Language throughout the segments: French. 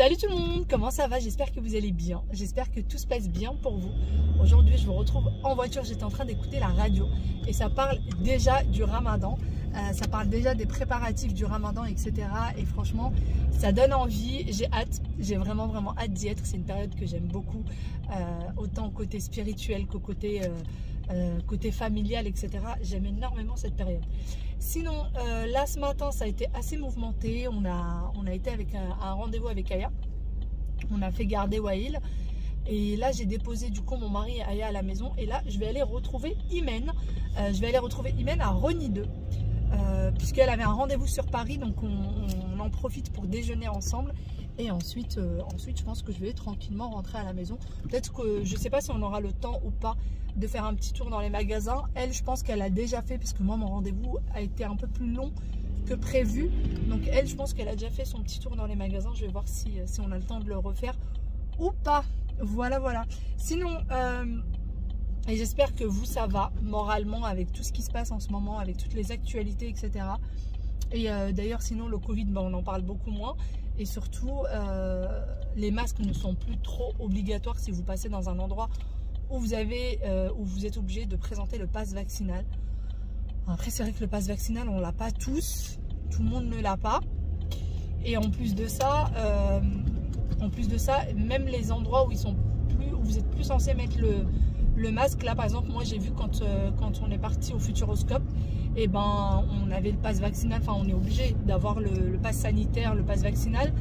Salut tout le monde, comment ça va? J'espère que vous allez bien, j'espère que tout se passe bien pour vous. Aujourd'hui je vous retrouve en voiture, j'étais en train d'écouter la radio et ça parle déjà du ramadan, ça parle déjà des préparatifs du ramadan, etc. Et franchement ça donne envie, j'ai hâte, j'ai vraiment hâte d'y être. C'est une période que j'aime beaucoup, autant côté spirituel qu'au côté familial, etc. J'aime énormément cette période. Sinon, là ce matin ça a été assez mouvementé. On a été avec un rendez-vous avec Aya. On a fait garder Wail. Et là j'ai déposé du coup mon mari et Aya à la maison. Et là je vais aller retrouver Imen. Je vais aller retrouver Imen à Rony 2. Puisqu'elle avait un rendez-vous sur Paris. Donc on en profite pour déjeuner ensemble. Et ensuite je pense que je vais tranquillement rentrer à la maison. Peut-être que je ne sais pas si on aura le temps ou pas de faire un petit tour dans les magasins. Elle, je pense qu'elle a déjà fait, parce que moi mon rendez-vous a été un peu plus long que prévu. Donc elle, je pense qu'elle a déjà fait son petit tour dans les magasins. Je vais voir si on a le temps de le refaire ou pas. Voilà. Sinon, et j'espère que vous ça va moralement avec tout ce qui se passe en ce moment, avec toutes les actualités, etc. Et d'ailleurs sinon le Covid, on en parle beaucoup moins. Et surtout, les masques ne sont plus trop obligatoires si vous passez dans un endroit où vous êtes obligé de présenter le pass vaccinal. Après, c'est vrai que le pass vaccinal, on l'a pas tous. Tout le monde ne l'a pas. Et en plus de ça, même les endroits où vous êtes plus censé mettre le masque, là par exemple, moi j'ai vu quand on est parti au Futuroscope, et ben on avait le pass vaccinal, enfin on est obligé d'avoir le pass sanitaire, le pass vaccinal,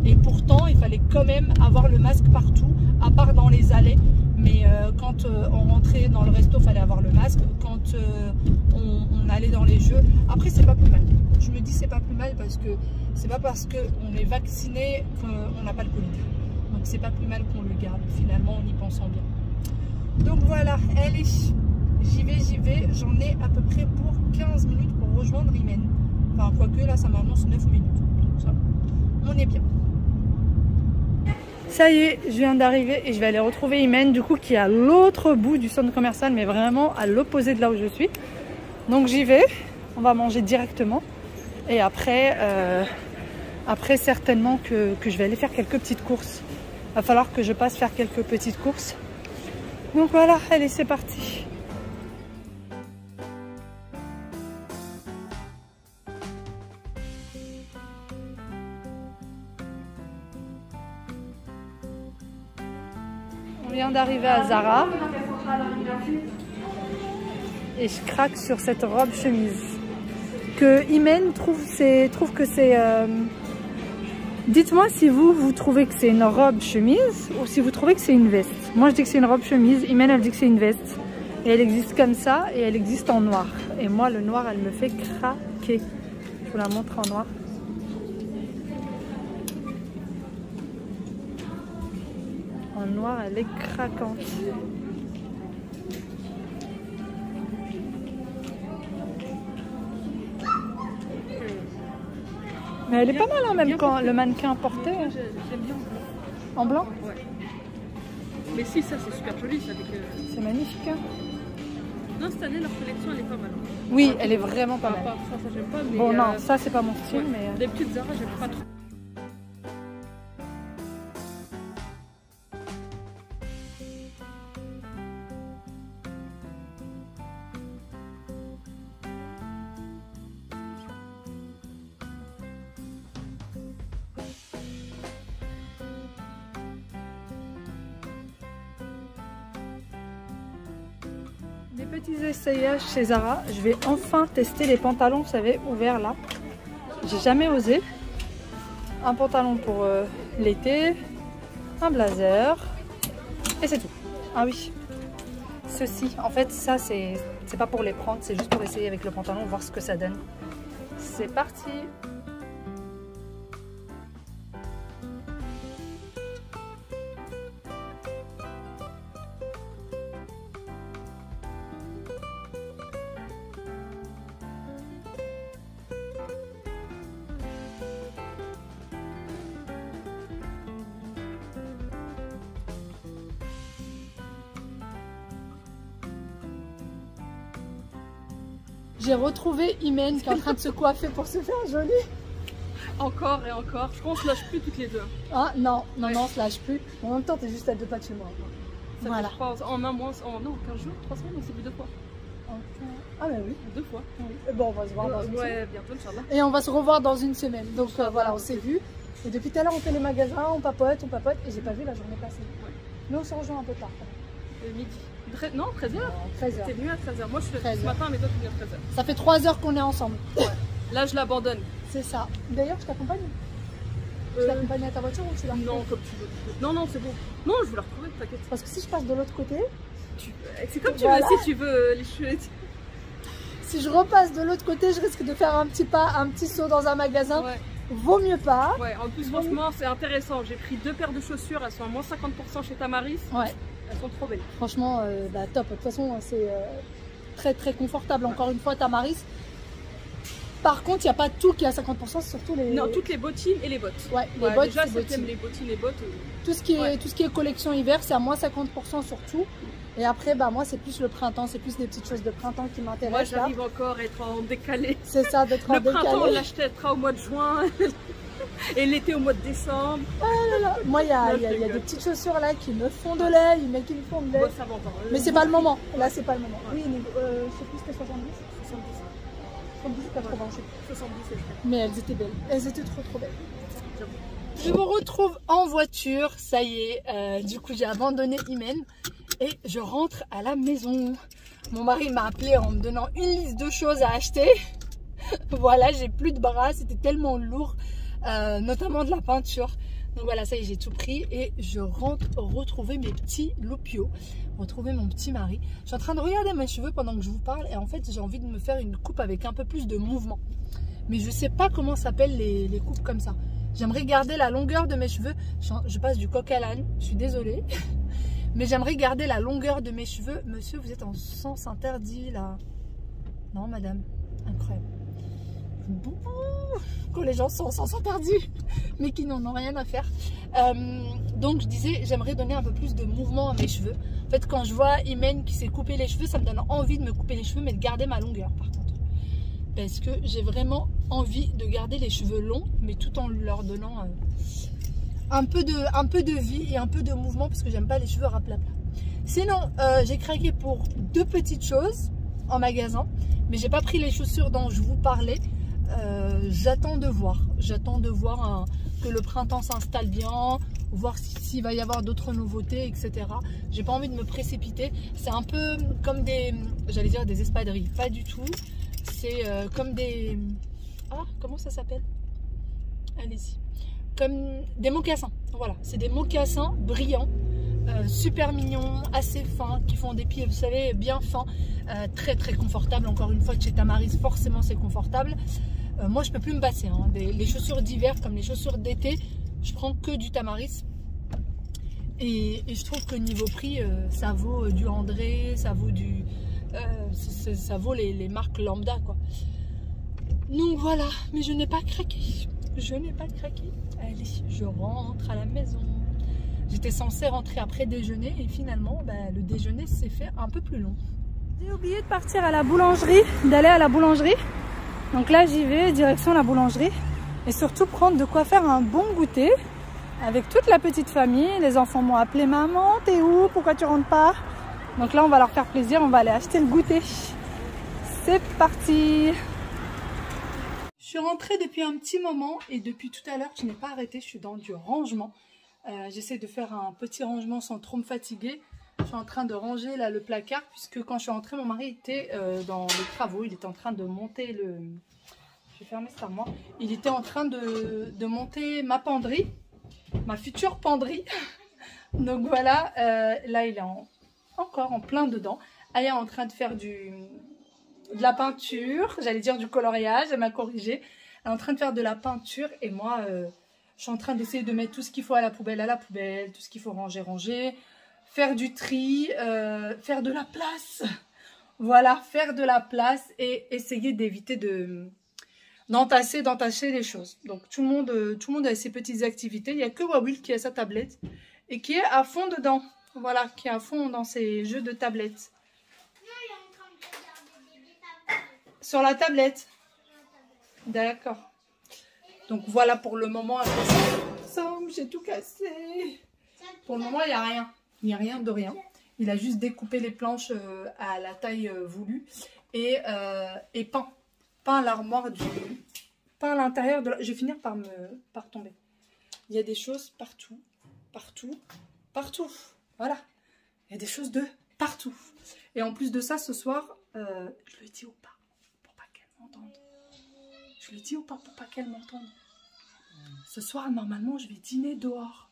et pourtant il fallait quand même avoir le masque partout, à part dans les allées. Mais quand on rentrait dans le resto, il fallait avoir le masque. Quand on allait dans les jeux, après c'est pas plus mal. Je me dis c'est pas plus mal parce que c'est pas parce qu'on est vacciné qu'on n'a pas le Covid. Donc c'est pas plus mal qu'on le garde finalement en y pensant bien. Donc voilà, allez, j'y vais. J'en ai à peu près pour 15 minutes pour rejoindre Imen. Enfin quoique là ça m'annonce 9 minutes. Donc ça, on est bien. Ça y est, je viens d'arriver et je vais aller retrouver Imen, du coup, qui est à l'autre bout du centre commercial, mais vraiment à l'opposé de là où je suis. Donc j'y vais, on va manger directement. Et après certainement que je vais aller faire quelques petites courses. Il va falloir que je passe faire quelques petites courses. Donc voilà, allez, c'est parti. On vient d'arriver à Zara et je craque sur cette robe chemise que Imen trouve que c'est... Dites-moi si vous trouvez que c'est une robe chemise ou si vous trouvez que c'est une veste. Moi je dis que c'est une robe chemise, Imen elle dit que c'est une veste. Et elle existe comme ça et elle existe en noir. Et moi le noir elle me fait craquer. Je vous la montre en noir. En noir, elle est craquante. Mais elle est pas mal hein, même quand le mannequin portait. J'aime bien en blanc. Ouais. Mais si, ça c'est super joli. C'est magnifique. Hein. Non, cette année leur collection elle est pas mal. Oui, elle est vraiment pas mal. Ça j'aime pas. Mais bon non, ça c'est pas mon style. Ouais. Mais... Les petites Zara, j'aime pas trop. Des petits essayages chez Zara. Je vais enfin tester les pantalons, vous savez, ouverts là. J'ai jamais osé. Un pantalon pour l'été, un blazer et c'est tout. Ah oui, ceci, en fait ça c'est pas pour les prendre, c'est juste pour essayer avec le pantalon, voir ce que ça donne. C'est parti. J'ai retrouvé Imen qui est en train de se coiffer pour se faire jolie. Encore et encore. Je pense qu'on se lâche plus toutes les deux. Ah non, non, non, on se lâche plus. En même temps, t'es juste à 2 pas de chez moi. Ça Voilà. fait, je pense, en un mois, non, 15 jours, 3 semaines, on s'est vu 2 fois. Ah bah oui. 2 fois. Oui. Et bon, on va se voir dans une semaine. Ouais, bientôt, Inch'Allah. Et on va se revoir dans une semaine. Donc voilà, on s'est vu. Et depuis tout à l'heure, on fait les magasins, on papote. Et j'ai pas vu la journée passer. Ouais. Mais on se rejoint un peu tard. Quand même. Midi. Non, 13h. 13h. T'es venu à 13h. Moi, je suis 13h. ce matin, mais toi, tu viens à 13h. Ça fait 3 heures qu'on est ensemble. Là, je l'abandonne. C'est ça. D'ailleurs, je t'accompagne. Je t'accompagne à ta voiture ou tu la Non, comme tu veux. Non, non, c'est bon. Non, je vais la retrouver, t'inquiète. Parce que si je passe de l'autre côté, C'est comme tu Voilà. veux, si tu veux les cheveux. si je repasse de l'autre côté, je risque de faire un petit pas, un petit saut dans un magasin. Ouais. Vaut mieux pas. Ouais, en plus, franchement, c'est intéressant. J'ai pris 2 paires de chaussures, elles sont à moins 50% chez Tamaris. Ouais. Elles sont trop belles. Franchement, top. De toute façon, c'est très très confortable. Encore une fois, Tamaris. Par contre, il n'y a pas tout qui est à 50%, c'est surtout les. Non, toutes les bottines et les bottes. Ouais, les bottes, déjà, c'est si bottines. t'aimes les bottines et bottes. Tout ce qui est collection hiver, c'est à moins 50% sur tout. Et après, bah, moi, c'est plus le printemps, c'est plus des petites choses de printemps qui Moi, m'intéressent. j'arrive encore à être en décalé. C'est ça, d'être en Le printemps, on décalé. l'achètera au mois de juin. Et l'été au mois de décembre. Moi, il y a des petites chaussures là qui me font de l'œil, mais qui me font de l'œil. Moi, ça m'entend. Mais c'est pas le moment. Là, c'est pas le moment. Oui, je sais plus, c'était 70. 70. 70 ou 80, je sais plus. 70, c'est vrai. Mais elles étaient belles. Elles étaient trop trop belles. Je vous retrouve en voiture. Ça y est. Du coup, j'ai abandonné Imen et je rentre à la maison. Mon mari m'a appelé en me donnant une liste de choses à acheter. Voilà, j'ai plus de bras. C'était tellement lourd, notamment de la peinture. Donc voilà, ça y est, j'ai tout pris et je rentre retrouver mes petits loupiaux, retrouver mon petit mari. Je suis en train de regarder mes cheveux pendant que je vous parle et en fait, j'ai envie de me faire une coupe avec un peu plus de mouvement. Mais je sais pas comment s'appellent les coupes comme ça. J'aimerais garder la longueur de mes cheveux. Je passe du coq à l'âne, je suis désolée. Mais j'aimerais garder la longueur de mes cheveux. Monsieur, vous êtes en sens interdit là. Non, madame. Incroyable. Bon, quand les gens sont en sens interdit, mais qui n'en ont rien à faire. Donc je disais, j'aimerais donner un peu plus de mouvement à mes cheveux. En fait, quand je vois Imen qui s'est coupé les cheveux, ça me donne envie de me couper les cheveux, mais de garder ma longueur par contre. Parce que j'ai vraiment envie de garder les cheveux longs, mais tout en leur donnant un peu de vie et un peu de mouvement, parce que j'aime pas les cheveux raplapla. Sinon, j'ai craqué pour 2 petites choses en magasin, mais j'ai pas pris les chaussures dont je vous parlais. J'attends de voir que le printemps s'installe bien, voir s'il va y avoir d'autres nouveautés, etc. J'ai pas envie de me précipiter. C'est un peu comme j'allais dire des espadrilles, pas du tout. C'est comme des... Ah, comment ça s'appelle? Allez-y. Comme des mocassins. Voilà, c'est des mocassins brillants, super mignons, assez fins, qui font des pieds, vous savez, bien fins, très très confortables. Encore une fois, chez Tamaris, forcément c'est confortable. Moi, je peux plus me passer. Hein. Les chaussures d'hiver comme les chaussures d'été, je prends que du Tamaris. Et je trouve que niveau prix, ça vaut du André, ça vaut ça vaut les marques lambda, quoi. Donc voilà, mais je n'ai pas craqué. Je n'ai pas craqué. Allez, je rentre à la maison. J'étais censée rentrer après déjeuner et finalement, le déjeuner s'est fait un peu plus long. J'ai oublié de partir à la boulangerie, d'aller à la boulangerie. Donc là, j'y vais, direction la boulangerie. Et surtout prendre de quoi faire un bon goûter avec toute la petite famille. Les enfants m'ont appelé: maman, t'es où? Pourquoi tu rentres pas? Donc là, on va leur faire plaisir, on va aller acheter le goûter. C'est parti! Je suis rentrée depuis un petit moment et depuis tout à l'heure, je n'ai pas arrêté. Je suis dans du rangement. J'essaie de faire un petit rangement sans trop me fatiguer. Je suis en train de ranger là le placard puisque quand je suis rentrée, mon mari était dans les travaux. Il était en train de monter le... Je vais fermer cette armoire. Il était en train de monter ma penderie, ma future penderie. Donc voilà, là il est encore en plein dedans. Elle est en train de faire de la peinture, j'allais dire du coloriage, elle m'a corrigé. Elle est en train de faire de la peinture et moi, je suis en train d'essayer de mettre tout ce qu'il faut à la poubelle, tout ce qu'il faut ranger, faire du tri, faire de la place. Voilà, faire de la place et essayer d'éviter d'entasser les choses. Donc tout le monde a ses petites activités. Il n'y a que Wawil qui a sa tablette et qui est à fond dedans. Voilà, qui est à fond dans ses jeux de tablette. Sur la tablette. D'accord. Donc voilà pour le moment. J'ai tout cassé. Pour le moment, il n'y a rien. Il n'y a rien de rien. Il a juste découpé les planches à la taille voulue et peint l'armoire du... Peint l'intérieur de la... Je vais finir par tomber. Il y a des choses partout. Partout. Partout. Voilà. Il y a des choses de partout. Et en plus de ça, ce soir, je le dis ou pas pour pas qu'elle m'entende. Je le dis ou pas pour pas qu'elle m'entende. Ce soir, normalement, je vais dîner dehors.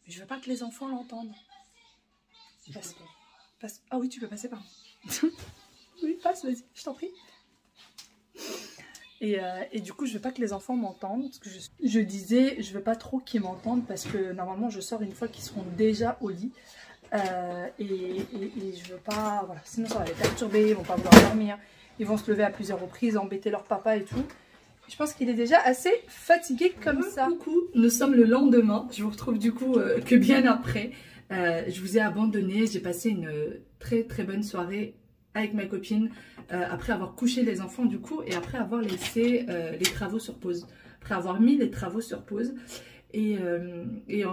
Mais je veux pas que les enfants l'entendent. Ah oui, tu peux passer par là. Oui, passe, vas-y, je t'en prie. Et du coup, je veux pas que les enfants m'entendent. Parce que je disais, je veux pas trop qu'ils m'entendent parce que normalement, je sors une fois qu'ils seront déjà au lit. Et je veux pas... Voilà, sinon ça va les perturber, ils vont pas vouloir dormir. Ils vont se lever à plusieurs reprises, embêter leur papa et tout. Je pense qu'il est déjà assez fatigué comme ça. Coucou, nous sommes le lendemain. Je vous retrouve du coup que bien après. Je vous ai abandonné. J'ai passé une très très bonne soirée avec ma copine. Après avoir couché les enfants du coup. Et après avoir laissé les travaux sur pause. Après avoir mis les travaux sur pause. Et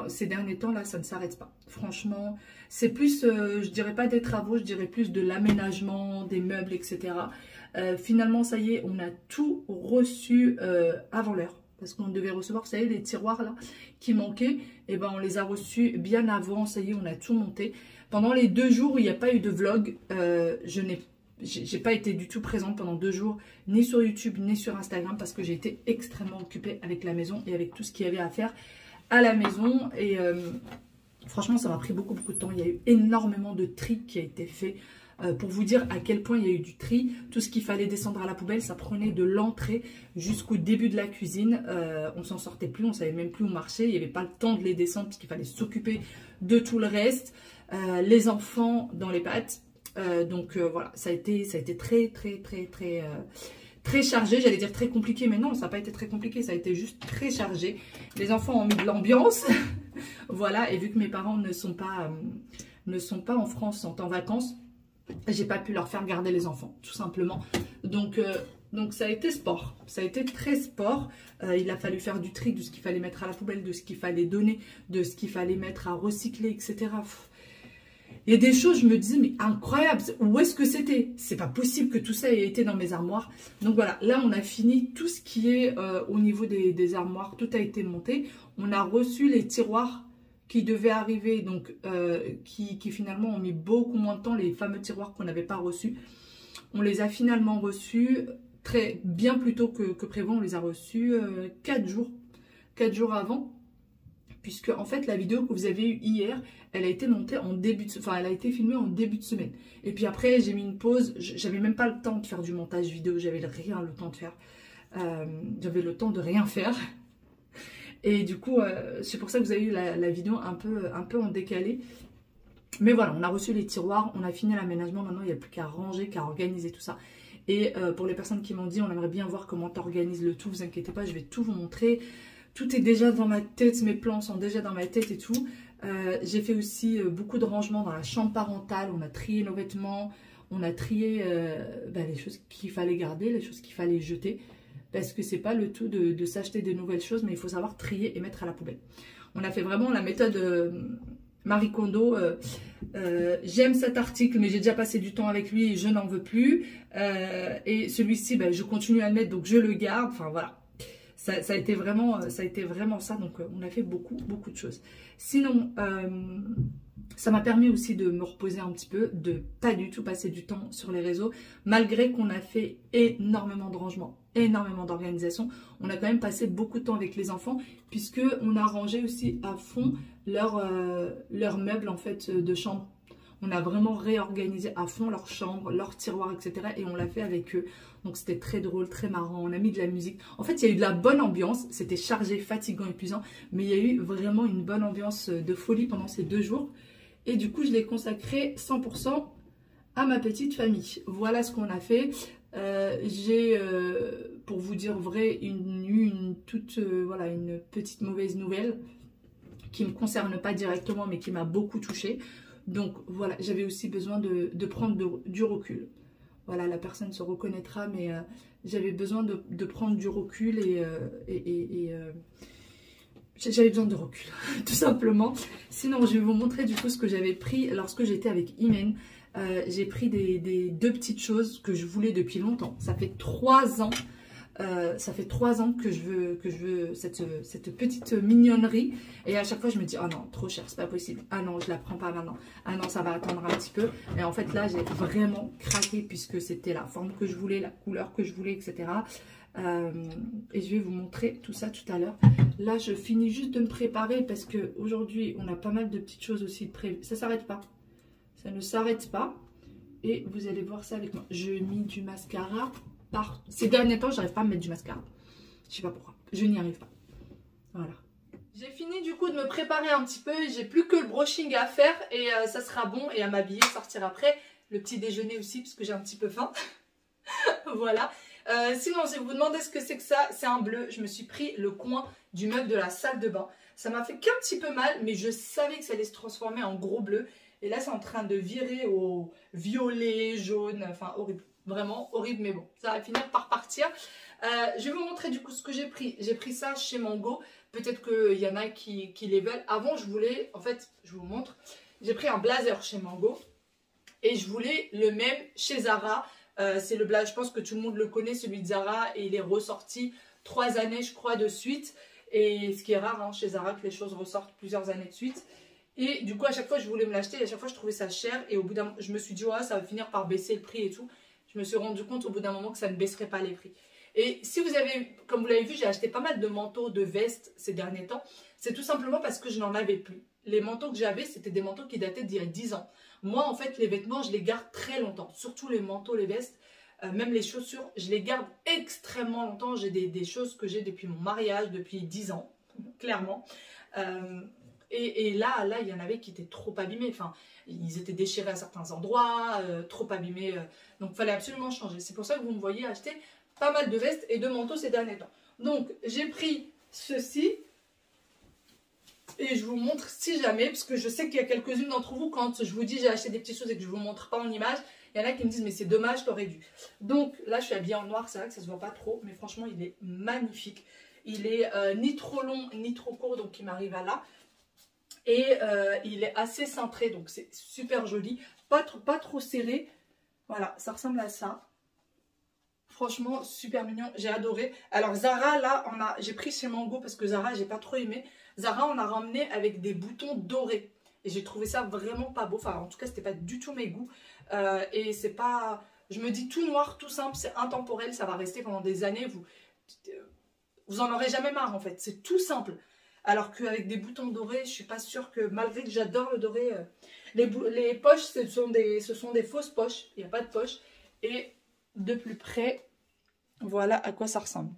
ces derniers temps là, ça ne s'arrête pas. Franchement, c'est plus, je dirais pas des travaux, je dirais plus de l'aménagement, des meubles, etc. Finalement, ça y est, on a tout reçu avant l'heure. Parce qu'on devait recevoir, ça y est, les tiroirs là qui manquaient. Et ben, on les a reçus bien avant. Ça y est, on a tout monté. Pendant les 2 jours où il n'y a pas eu de vlog, j'ai pas été du tout présente pendant 2 jours, ni sur YouTube, ni sur Instagram, parce que j'ai été extrêmement occupée avec la maison et avec tout ce qu'il y avait à faire à la maison. Et franchement, ça m'a pris beaucoup de temps. Il y a eu énormément de tri qui a été fait. Pour vous dire à quel point il y a eu du tri, tout ce qu'il fallait descendre à la poubelle, ça prenait de l'entrée jusqu'au début de la cuisine. On s'en sortait plus, on savait même plus où marcher. Il n'y avait pas le temps de les descendre puisqu'il fallait s'occuper de tout le reste. Les enfants dans les pattes. Donc voilà, ça a été très chargé. J'allais dire très compliqué, mais non, ça n'a pas été très compliqué. Ça a été juste très chargé. Les enfants ont mis de l'ambiance. Voilà, et vu que mes parents ne sont pas en France, sont en vacances, j'ai pas pu leur faire garder les enfants, tout simplement. Donc ça a été sport. Ça a été très sport. Il a fallu faire du tri de ce qu'il fallait mettre à la poubelle, de ce qu'il fallait donner, de ce qu'il fallait mettre à recycler, etc. Il y a des choses, je me disais, mais incroyable, où est-ce que c'était? C'est pas possible que tout ça ait été dans mes armoires. Donc voilà, là on a fini tout ce qui est au niveau des armoires, tout a été monté. On a reçu les tiroirs qui devaient arriver, donc qui finalement ont mis beaucoup moins de temps, les fameux tiroirs qu'on n'avait pas reçus. On les a finalement reçus bien plus tôt que prévu. On les a reçus 4 jours avant. Puisque en fait la vidéo que vous avez eue hier, elle a été montée en elle a été filmée en début de semaine. Et puis après j'ai mis une pause, j'avais même pas le temps de faire du montage vidéo, j'avais rien le temps de faire. J'avais le temps de rien faire. Et du coup c'est pour ça que vous avez eu la vidéo un peu en décalé. Mais voilà, on a reçu les tiroirs, on a fini l'aménagement, maintenant il n'y a plus qu'à ranger, qu'à organiser tout ça. Et pour les personnes qui m'ont dit on aimerait bien voir comment tu organises le tout, vous inquiétez pas, je vais tout vous montrer. Tout est déjà dans ma tête, mes plans sont déjà dans ma tête et tout. J'ai fait aussi beaucoup de rangements dans la chambre parentale. On a trié nos vêtements, on a trié les choses qu'il fallait garder, les choses qu'il fallait jeter. Parce que c'est pas le tout de s'acheter de nouvelles choses, mais il faut savoir trier et mettre à la poubelle. On a fait vraiment la méthode Marie Kondo. J'aime cet article, mais j'ai déjà passé du temps avec lui et je n'en veux plus. Et celui-ci, je continue à le mettre, donc je le garde. Enfin voilà. Ça a été vraiment ça, donc on a fait beaucoup de choses. Sinon, ça m'a permis aussi de me reposer un petit peu, de pas du tout passer du temps sur les réseaux, malgré qu'on a fait énormément de rangements, énormément d'organisation. On a quand même passé beaucoup de temps avec les enfants, puisque on a rangé aussi à fond leurs meubles en fait de chambre. On a vraiment réorganisé à fond leur chambre, leurs tiroirs, etc. Et on l'a fait avec eux. Donc c'était très drôle, très marrant. On a mis de la musique. En fait, il y a eu de la bonne ambiance. C'était chargé, fatigant, épuisant. Mais il y a eu vraiment une bonne ambiance de folie pendant ces 2 jours. Et du coup, je l'ai consacré 100% à ma petite famille. Voilà ce qu'on a fait. J'ai, pour vous dire vrai, une petite mauvaise nouvelle qui ne me concerne pas directement, mais qui m'a beaucoup touchée. Donc voilà, j'avais aussi besoin de prendre du recul. voilà, la personne se reconnaîtra, mais j'avais besoin de prendre du recul j'avais besoin de recul, tout simplement. Sinon, je vais vous montrer du coup ce que j'avais pris lorsque j'étais avec Imen. J'ai pris des deux petites choses que je voulais depuis longtemps. Ça fait 3 ans. Ça fait 3 ans que je veux cette petite mignonnerie. Et à chaque fois, je me dis, oh non, trop cher, c'est pas possible. Ah non, je la prends pas maintenant. Ah non, ça va attendre un petit peu. Et en fait, là, j'ai vraiment craqué puisque c'était la forme que je voulais, la couleur que je voulais, etc. Et je vais vous montrer tout ça tout à l'heure. Là, je finis juste de me préparer parce qu'aujourd'hui, on a pas mal de petites choses aussi de prévues. Ça s'arrête pas. Ça ne s'arrête pas. Et vous allez voir ça avec moi. Je mis du mascara. Ces derniers temps, j'arrive pas à me mettre du mascara. Je sais pas pourquoi. Je n'y arrive pas. Voilà. J'ai fini du coup de me préparer un petit peu. J'ai plus que le brushing à faire. Et ça sera bon. Et à m'habiller, sortir après. Le petit déjeuner aussi parce que j'ai un petit peu faim. Voilà. Sinon, si vous vous demandez ce que c'est que ça, c'est un bleu. Je me suis pris le coin du meuble de la salle de bain. Ça m'a fait qu'un petit peu mal, mais je savais que ça allait se transformer en gros bleu. Et là, c'est en train de virer au violet, jaune, enfin horrible. Vraiment horrible, mais bon, ça va finir par partir. Je vais vous montrer du coup ce que j'ai pris. J'ai pris ça chez Mango. Peut-être qu'il y en a qui les veulent. Avant, je voulais, en fait, je vous montre. J'ai pris un blazer chez Mango. Et je voulais le même chez Zara. C'est le blazer, je pense que tout le monde le connaît, celui de Zara. Et il est ressorti 3 années, je crois, de suite. Et ce qui est rare hein, chez Zara, que les choses ressortent plusieurs années de suite. Et du coup, à chaque fois, je voulais me l'acheter. Et à chaque fois, je trouvais ça cher. Et au bout d'un moment, je me suis dit, ouais, ça va finir par baisser le prix et tout. Je me suis rendu compte au bout d'un moment que ça ne baisserait pas les prix. Et si vous avez, comme vous l'avez vu, j'ai acheté pas mal de manteaux, de vestes ces derniers temps. C'est tout simplement parce que je n'en avais plus. Les manteaux que j'avais, c'était des manteaux qui dataient d'il y a 10 ans. Moi, en fait, les vêtements, je les garde très longtemps. Surtout les manteaux, les vestes, même les chaussures, je les garde extrêmement longtemps. J'ai des choses que j'ai depuis mon mariage, depuis 10 ans, clairement. Et là, il y en avait qui étaient trop abîmés. Enfin, ils étaient déchirés à certains endroits, trop abîmés. Donc, il fallait absolument changer. C'est pour ça que vous me voyez acheter pas mal de vestes et de manteaux ces derniers temps. Donc, j'ai pris ceci. Et je vous montre si jamais, parce que je sais qu'il y a quelques-unes d'entre vous, quand je vous dis j'ai acheté des petites choses et que je ne vous montre pas en image, il y en a qui me disent mais c'est dommage, t'aurais dû. Donc là, je suis habillée en noir, c'est vrai que ça ne se voit pas trop, mais franchement, il est magnifique. Il est ni trop long, ni trop court, donc il m'arrive à là. Et il est assez cintré, donc c'est super joli. Pas trop serré. Voilà, ça ressemble à ça. Franchement, super mignon. J'ai adoré. Alors Zara, là, j'ai pris chez Mango parce que Zara, j'ai pas trop aimé. Zara, on a ramené avec des boutons dorés. Et j'ai trouvé ça vraiment pas beau. Enfin, en tout cas, c'était pas du tout mes goûts. Et c'est pas... Je me dis tout noir, tout simple, c'est intemporel. Ça va rester pendant des années. Vous en aurez jamais marre, en fait. C'est tout simple. Alors qu'avec des boutons dorés, je suis pas sûre que, malgré que j'adore le doré, les poches, ce sont des fausses poches. Il n'y a pas de poche. Et de plus près, voilà à quoi ça ressemble.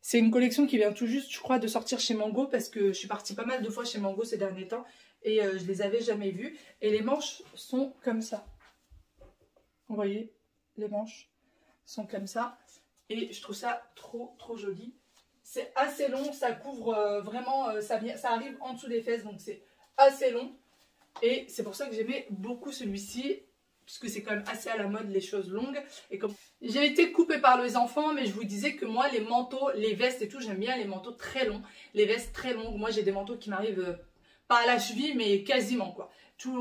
C'est une collection qui vient tout juste, je crois, de sortir chez Mango parce que je suis partie pas mal de fois chez Mango ces derniers temps et je les avais jamais vues. Et les manches sont comme ça. Vous voyez, les manches sont comme ça et je trouve ça trop joli. C'est assez long, ça couvre vraiment, ça arrive en dessous des fesses, donc c'est assez long. Et c'est pour ça que j'aimais beaucoup celui-ci, puisque c'est quand même assez à la mode les choses longues. Et comme j'ai été coupée par les enfants, mais je vous disais que moi les manteaux, les vestes et tout, j'aime bien les manteaux très longs, les vestes très longues. Moi j'ai des manteaux qui m'arrivent pas à la cheville, mais quasiment quoi.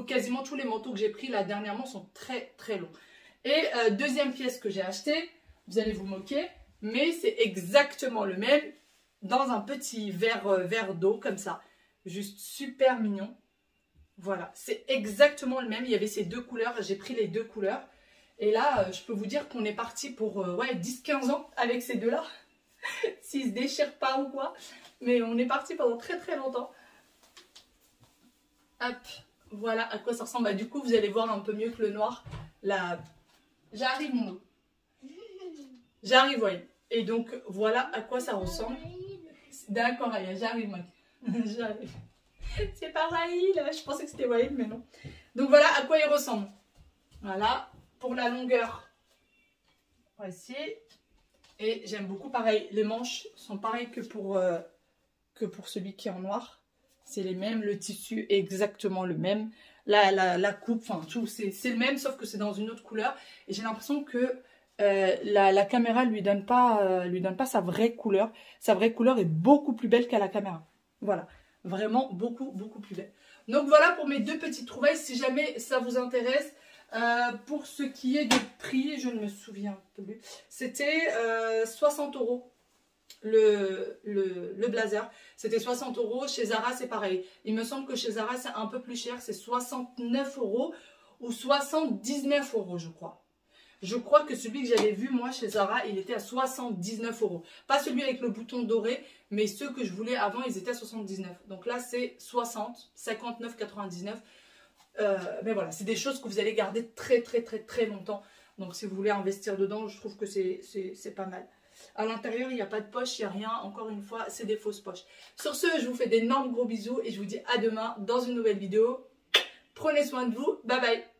Quasiment tous les manteaux que j'ai pris là dernièrement sont très longs. Et deuxième pièce que j'ai achetée, vous allez vous moquer, mais c'est exactement le même dans un petit verre d'eau comme ça, juste super mignon. Voilà, c'est exactement le même. Il y avait ces deux couleurs, j'ai pris les deux couleurs. Et là, je peux vous dire qu'on est parti pour ouais, 10-15 ans avec ces deux-là. S'ils se déchirent pas ou quoi. Mais on est parti pendant très longtemps. Hop, voilà à quoi ça ressemble. Bah, du coup, vous allez voir un peu mieux que le noir. Là, j'arrive mon dos. J'arrive, voyez. Et donc, voilà à quoi ça ressemble. D'accord, Aya, j'arrive, moi. J'arrive. C'est pas Raïl, je pensais que c'était Raïl, mais non. Donc voilà à quoi il ressemble. Voilà, pour la longueur, voici. Et j'aime beaucoup pareil, les manches sont pareilles que pour celui qui est en noir. C'est les mêmes, le tissu est exactement le même. la coupe, enfin tout, c'est le même sauf que c'est dans une autre couleur. Et j'ai l'impression que la caméra lui donne pas sa vraie couleur. Sa vraie couleur est beaucoup plus belle qu'à la caméra. Voilà, vraiment beaucoup plus belle. Donc voilà pour mes deux petites trouvailles, si jamais ça vous intéresse. Pour ce qui est des prix, je ne me souviens plus, c'était 60 € le blazer, c'était 60 €. Chez Zara c'est pareil, il me semble que chez Zara c'est un peu plus cher, c'est 69 € ou 79 € je crois. Je crois que celui que j'avais vu moi chez Zara, il était à 79 €. Pas celui avec le bouton doré, mais ceux que je voulais avant, ils étaient à 79. Donc là c'est 60, 59,99 €. Mais voilà, c'est des choses que vous allez garder très longtemps. Donc si vous voulez investir dedans, je trouve que c'est pas mal. À l'intérieur, il n'y a pas de poche, il n'y a rien. Encore une fois, c'est des fausses poches. Sur ce, je vous fais d'énormes gros bisous et je vous dis à demain dans une nouvelle vidéo. Prenez soin de vous. Bye bye.